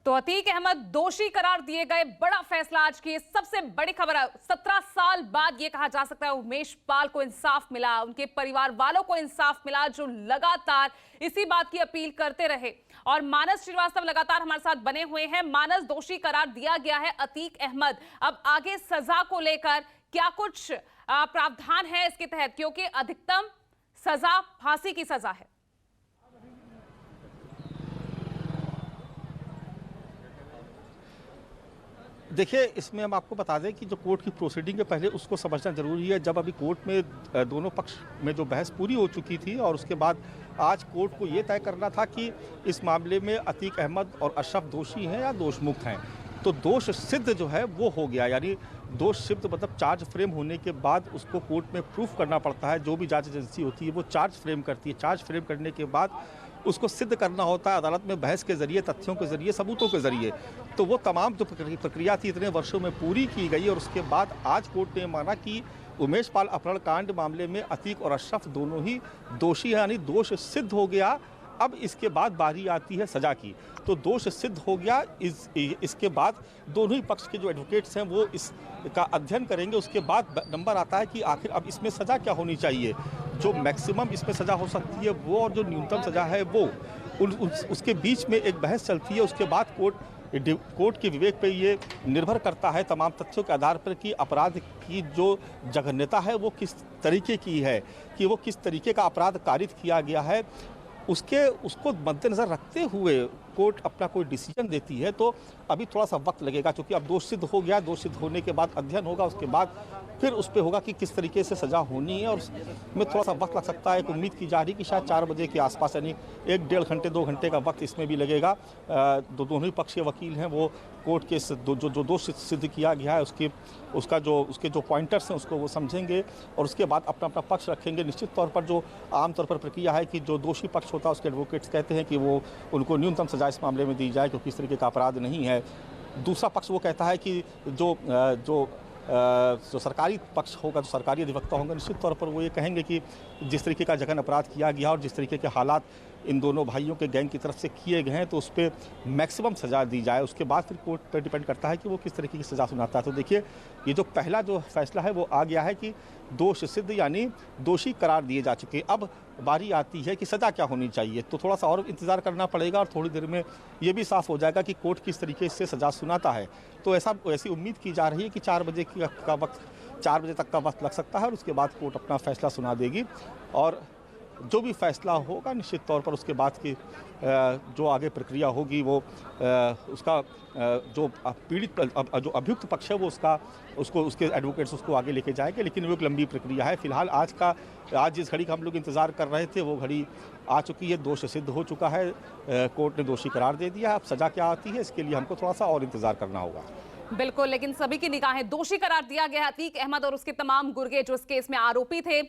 तो अतीक अहमद दोषी करार दिए गए। बड़ा फैसला आज की सबसे बड़ी खबर है। 17 साल बाद ये कहा जा सकता है उमेश पाल को इंसाफ मिला, उनके परिवार वालों को इंसाफ मिला जो लगातार इसी बात की अपील करते रहे। और मानस श्रीवास्तव लगातार हमारे साथ बने हुए हैं। मानस, दोषी करार दिया गया है अतीक अहमद, अब आगे सजा को लेकर क्या कुछ प्रावधान है इसके तहत, क्योंकि अधिकतम सजा फांसी की सजा है। देखिए, इसमें हम आपको बता दें कि जो कोर्ट की प्रोसीडिंग है पहले उसको समझना जरूरी है। जब अभी कोर्ट में दोनों पक्ष में जो बहस पूरी हो चुकी थी और उसके बाद आज कोर्ट को ये तय करना था कि इस मामले में अतीक अहमद और अशरफ दोषी हैं या दोषमुक्त हैं, तो दोष सिद्ध जो है वो हो गया। यानी दोष सिद्ध मतलब चार्ज फ्रेम होने के बाद उसको कोर्ट में प्रूफ करना पड़ता है। जो भी जांच एजेंसी होती है वो चार्ज फ्रेम करती है। चार्ज फ्रेम करने के बाद उसको सिद्ध करना होता है अदालत में बहस के जरिए, तथ्यों के जरिए, सबूतों के जरिए। तो वो तमाम जो प्रक्रिया थी इतने वर्षों में पूरी की गई और उसके बाद आज कोर्ट ने माना कि उमेश पाल अपहरण कांड मामले में अतीक और अशरफ दोनों ही दोषी हैं, यानी दोष सिद्ध हो गया। अब इसके बाद बारी आती है सजा की। तो दोष सिद्ध हो गया। इसके बाद दोनों ही पक्ष के जो एडवोकेट्स हैं वो इसका अध्ययन करेंगे। उसके बाद नंबर आता है कि आखिर अब इसमें सज़ा क्या होनी चाहिए। जो मैक्सिमम इसमें सज़ा हो सकती है वो और जो न्यूनतम सज़ा है वो उसके बीच में एक बहस चलती है। उसके बाद कोर्ट के विवेक पे ये निर्भर करता है तमाम तथ्यों के आधार पर कि अपराध की जो जघन्यता है वो किस तरीके की है, कि वो किस तरीके का अपराध कारित किया गया है। उसको मद्देनज़र रखते हुए कोर्ट अपना कोई डिसीजन देती है। तो अभी थोड़ा सा वक्त लगेगा क्योंकि अब दोष सिद्ध हो गया। दोष सिद्ध होने के बाद अध्ययन होगा, उसके बाद फिर उस पर होगा कि किस तरीके से सज़ा होनी है और उसमें थोड़ा सा वक्त लग सकता है। एक उम्मीद की जा रही है कि शायद 4 बजे के आसपास, यानी 1-1.5 घंटे 2 घंटे का वक्त इसमें भी लगेगा। दोनों ही पक्ष के वकील हैं वो कोर्ट के जो दोष सिद्ध किया गया है उसके जो पॉइंटर्स हैं उसको वो समझेंगे और उसके बाद अपना अपना पक्ष रखेंगे। निश्चित तौर पर जो आमतौर पर प्रक्रिया है कि जो दोषी पक्ष होता है उसके एडवोकेट्स कहते हैं कि वो उनको न्यूनतम सज़ा इस मामले में दी जाए क्योंकि इस तरीके का अपराध नहीं है। दूसरा पक्ष वो कहता है कि जो सरकारी पक्ष होगा, जो सरकारी अधिवक्ता होंगे, निश्चित तौर पर वो ये कहेंगे कि जिस तरीके का जघन्य अपराध किया गया और जिस तरीके के हालात इन दोनों भाइयों के गैंग की तरफ से किए गए हैं तो उस पर मैक्सिमम सज़ा दी जाए। उसके बाद फिर कोर्ट पर डिपेंड करता है कि वो किस तरीके की सज़ा सुनाता है। तो देखिए, ये जो पहला जो फैसला है वो आ गया है कि दोष सिद्ध यानी दोषी करार दिए जा चुके। अब बारी आती है कि सज़ा क्या होनी चाहिए। तो थोड़ा सा और इंतज़ार करना पड़ेगा और थोड़ी देर में ये भी साफ़ हो जाएगा कि कोर्ट किस तरीके से सज़ा सुनाता है। तो ऐसी उम्मीद की जा रही है कि 4 बजे तक का वक्त लग सकता है और उसके बाद कोर्ट अपना फैसला सुना देगी। और जो भी फैसला होगा निश्चित तौर पर उसके बाद की जो आगे प्रक्रिया होगी वो उसका जो पीड़ित जो अभियुक्त पक्ष है वो उसके एडवोकेट्स उसको आगे लेके जाएंगे। लेकिन वो एक लंबी प्रक्रिया है। फिलहाल आज जिस घड़ी का हम लोग इंतज़ार कर रहे थे वो घड़ी आ चुकी है। दोष सिद्ध हो चुका है, कोर्ट ने दोषी करार दे दिया। अब सज़ा क्या आती है इसके लिए हमको थोड़ा सा और इंतज़ार करना होगा। बिल्कुल, लेकिन सभी की निगाहें दोषी करार दिया गया अतीक अहमद और उसके तमाम गुर्गे जो इस केस में आरोपी थे।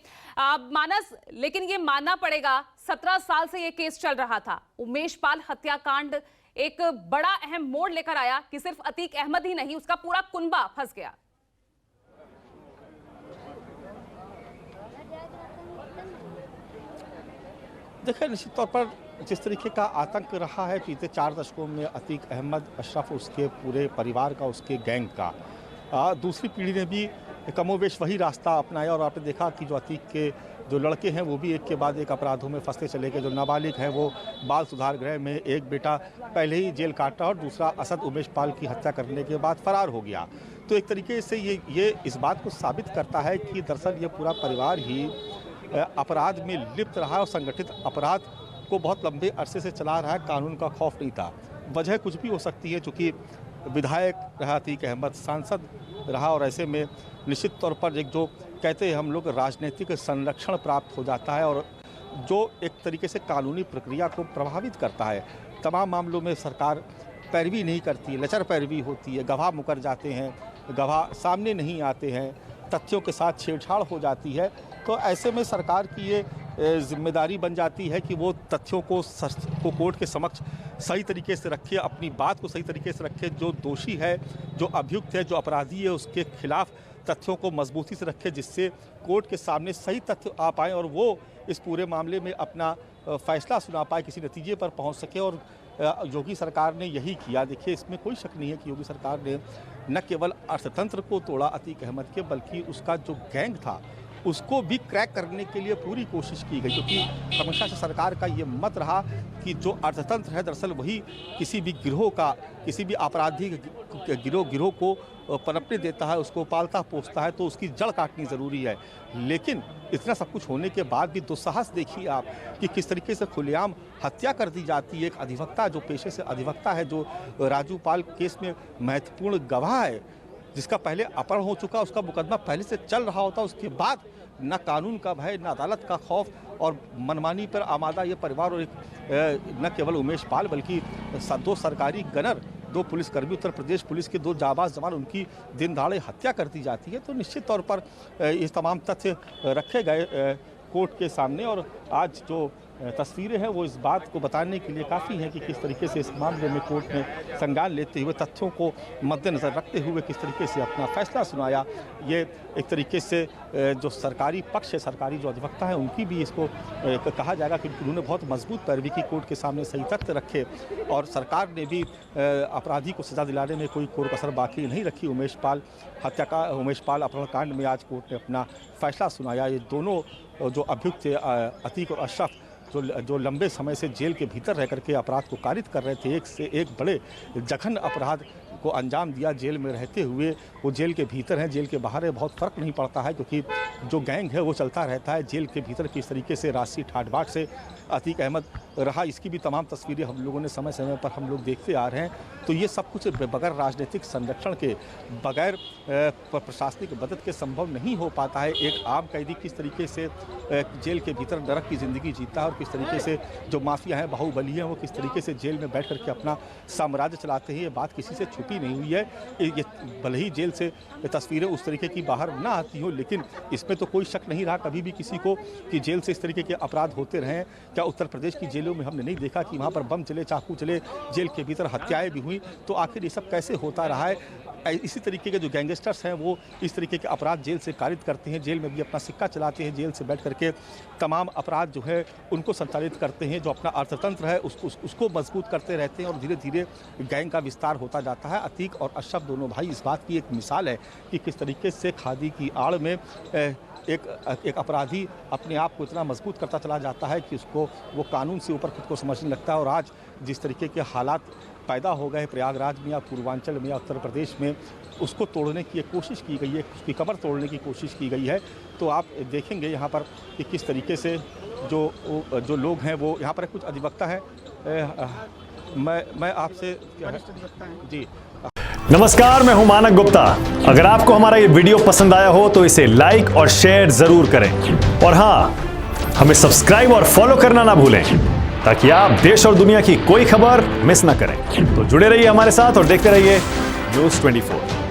मानस, लेकिन ये मानना पड़ेगा 17 साल से ये केस चल रहा था। उमेश पाल हत्याकांड एक बड़ा अहम मोड़ लेकर आया कि सिर्फ अतीक अहमद ही नहीं, उसका पूरा कुनबा फंस गया। देखिए, निश्चित तौर पर जिस तरीके का आतंक रहा है बीते 4 दशकों में अतीक अहमद, अशरफ, उसके पूरे परिवार का, उसके गैंग का, दूसरी पीढ़ी ने भी कमोवेश वही रास्ता अपनाया और आपने देखा कि जो अतीक के जो लड़के हैं वो भी एक के बाद एक अपराधों में फंसते चले गए। जो नाबालिग है वो बाल सुधार गृह में, एक बेटा पहले ही जेल काटा और दूसरा असद उमेश पाल की हत्या करने के बाद फरार हो गया। तो एक तरीके से ये इस बात को साबित करता है कि दरअसल ये पूरा परिवार ही अपराध में लिप्त रहा और संगठित अपराध को बहुत लंबे अरसे से चला रहा है। कानून का खौफ नहीं था। वजह कुछ भी हो सकती है, चूँकि विधायक रहा अतीक अहमद, सांसद रहा और ऐसे में निश्चित तौर पर एक जो कहते हैं हम लोग राजनीतिक संरक्षण प्राप्त हो जाता है और जो एक तरीके से कानूनी प्रक्रिया को प्रभावित करता है। तमाम मामलों में सरकार पैरवी नहीं करती है, लचर पैरवी होती है, गवाह मुकर जाते हैं, गवाह सामने नहीं आते हैं, तथ्यों के साथ छेड़छाड़ हो जाती है। तो ऐसे में सरकार की ये जिम्मेदारी बन जाती है कि वो तथ्यों को कोर्ट के समक्ष सही तरीके से रखे, अपनी बात को सही तरीके से रखे। जो दोषी है, जो अभियुक्त है, जो अपराधी है, उसके खिलाफ तथ्यों को मजबूती से रखे जिससे कोर्ट के सामने सही तथ्य आ पाएँ और वो इस पूरे मामले में अपना फैसला सुना पाए, किसी नतीजे पर पहुंच सके और योगी सरकार ने यही किया। देखिए, इसमें कोई शक नहीं है कि योगी सरकार ने न केवल अर्थतंत्र को तोड़ा अतीक अहमद के, बल्कि उसका जो गैंग था उसको भी क्रैक करने के लिए पूरी कोशिश की गई, क्योंकि हमेशा से सरकार का ये मत रहा कि जो अर्थतंत्र है दरअसल वही किसी भी गिरोह का, किसी भी आपराधिक गिरोह को पनपने देता है, उसको पालता पोसता है, तो उसकी जड़ काटनी ज़रूरी है। लेकिन इतना सब कुछ होने के बाद भी दुस्साहस देखिए आप कि किस तरीके से खुलेआम हत्या कर दी जाती है। एक अधिवक्ता, जो पेशे से अधिवक्ता है, जो राजू पाल केस में महत्वपूर्ण गवाह है, जिसका पहले अपहरण हो चुका, उसका मुकदमा पहले से चल रहा होता, उसके बाद न कानून का भय, न अदालत का खौफ और मनमानी पर आमादा ये परिवार, और न केवल उमेश पाल बल्कि 2 सरकारी गनर, 2 पुलिसकर्मी, उत्तर प्रदेश पुलिस के 2 जाबाज जवान, उनकी दिन दहाड़े हत्या कर दी जाती है। तो निश्चित तौर पर ये तमाम तथ्य रखे गए कोर्ट के सामने, और आज जो तस्वीरें हैं वो इस बात को बताने के लिए काफ़ी हैं कि किस तरीके से इस मामले में कोर्ट ने संज्ञान लेते हुए, तथ्यों को मद्देनज़र रखते हुए किस तरीके से अपना फैसला सुनाया। ये एक तरीके से जो सरकारी पक्ष है, सरकारी जो अधिवक्ता है, उनकी भी इसको कहा जाएगा कि उन्होंने बहुत मजबूत पैरवी की, कोर्ट के सामने सही तथ्य रखे, और सरकार ने भी अपराधी को सज़ा दिलाने में कोई कोर कसर बाकी नहीं रखी। उमेश पाल अपहरण कांड में आज कोर्ट ने अपना फैसला सुनाया। ये दोनों जो अभियुक्त थे, अतीक और अशरफ, जो लंबे समय से जेल के भीतर रह करके अपराध को कारित कर रहे थे, एक से एक बड़े जघन अपराध को अंजाम दिया जेल में रहते हुए। वो जेल के भीतर हैं, जेल के बाहर है, बहुत फ़र्क नहीं पड़ता है, क्योंकि जो गैंग है वो चलता रहता है। जेल के भीतर किस तरीके से राशि ठाट बाट से अतीक अहमद रहा, इसकी भी तमाम तस्वीरें हम लोगों ने समय समय पर हम लोग देखते आ रहे हैं। तो ये सब कुछ बगैर राजनीतिक संरक्षण के, बगैर प्रशासनिक मदद के संभव नहीं हो पाता है। एक आम कैदी किस तरीके से जेल के भीतर नरक की ज़िंदगी जीता है, और किस तरीके से जो माफिया हैं, बाहुबली हैं, वो किस तरीके से जेल में बैठ करके अपना साम्राज्य चलाते हैं, ये बात किसी से छुपी नहीं हुई है। ये भले ही जेल से तस्वीरें उस तरीके की बाहर ना आती हो, लेकिन इसमें तो कोई शक नहीं रहा कभी भी किसी को कि जेल से इस तरीके के अपराध होते रहे। क्या उत्तर प्रदेश की जेलों में हमने नहीं देखा कि वहाँ पर बम चले, चाकू चले, जेल के भीतर हत्याएं भी हुई? तो आखिर ये सब कैसे होता रहा है? इसी तरीके के जो गैंगस्टर्स हैं वो इस तरीके के अपराध जेल से कारित करते हैं, जेल में भी अपना सिक्का चलाते हैं, जेल से बैठ करके तमाम अपराध जो है उनको संचालित करते हैं। जो अपना अर्थतंत्र है उसको मजबूत करते रहते हैं, और धीरे धीरे गैंग का विस्तार होता जाता है। अतीक और अशरफ दोनों भाई इस बात की एक मिसाल है कि किस तरीके से खादी की आड़ में एक अपराधी अपने आप को इतना मजबूत करता चला जाता है कि उसको वो कानून से ऊपर खुद को समझने लगता है। और आज जिस तरीके के हालात पैदा हो गए प्रयागराज में या पूर्वांचल में या उत्तर प्रदेश में, उसको तोड़ने की एक कोशिश की गई है, उसकी कमर तोड़ने की कोशिश की गई है। तो आप देखेंगे यहाँ पर कि किस तरीके से जो लोग हैं वो यहाँ पर कुछ अधिवक्ता है। मैं आपसे जी नमस्कार, मैं हूं मानक गुप्ता। अगर आपको हमारा ये वीडियो पसंद आया हो तो इसे लाइक और शेयर जरूर करें, और हाँ, हमें सब्सक्राइब और फॉलो करना ना भूलें, ताकि आप देश और दुनिया की कोई खबर मिस ना करें। तो जुड़े रहिए हमारे साथ और देखते रहिए News 24।